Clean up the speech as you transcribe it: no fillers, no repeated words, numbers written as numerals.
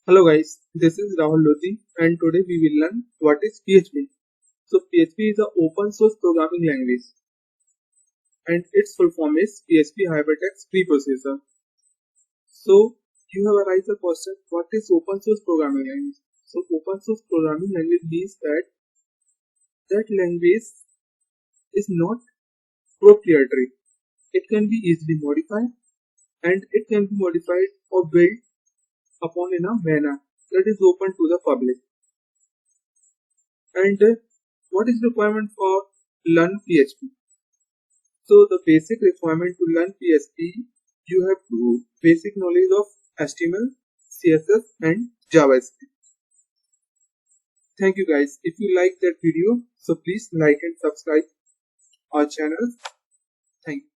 Hello guys, this is Rahul Lodhi and today we will learn what is PHP. So PHP is an open source programming language and its full form is PHP Hypertext Preprocessor. So you have arise a question, what is open source programming language? So open source programming language means that language is not proprietary. It can be easily modified and it can be modified or built upon in a manner that is open to the public. And what is requirement for learn PHP? So the basic requirement to learn PHP, you have to basic knowledge of HTML, CSS and JavaScript. Thank you guys. If you like that video, so please like and subscribe our channel. Thank you.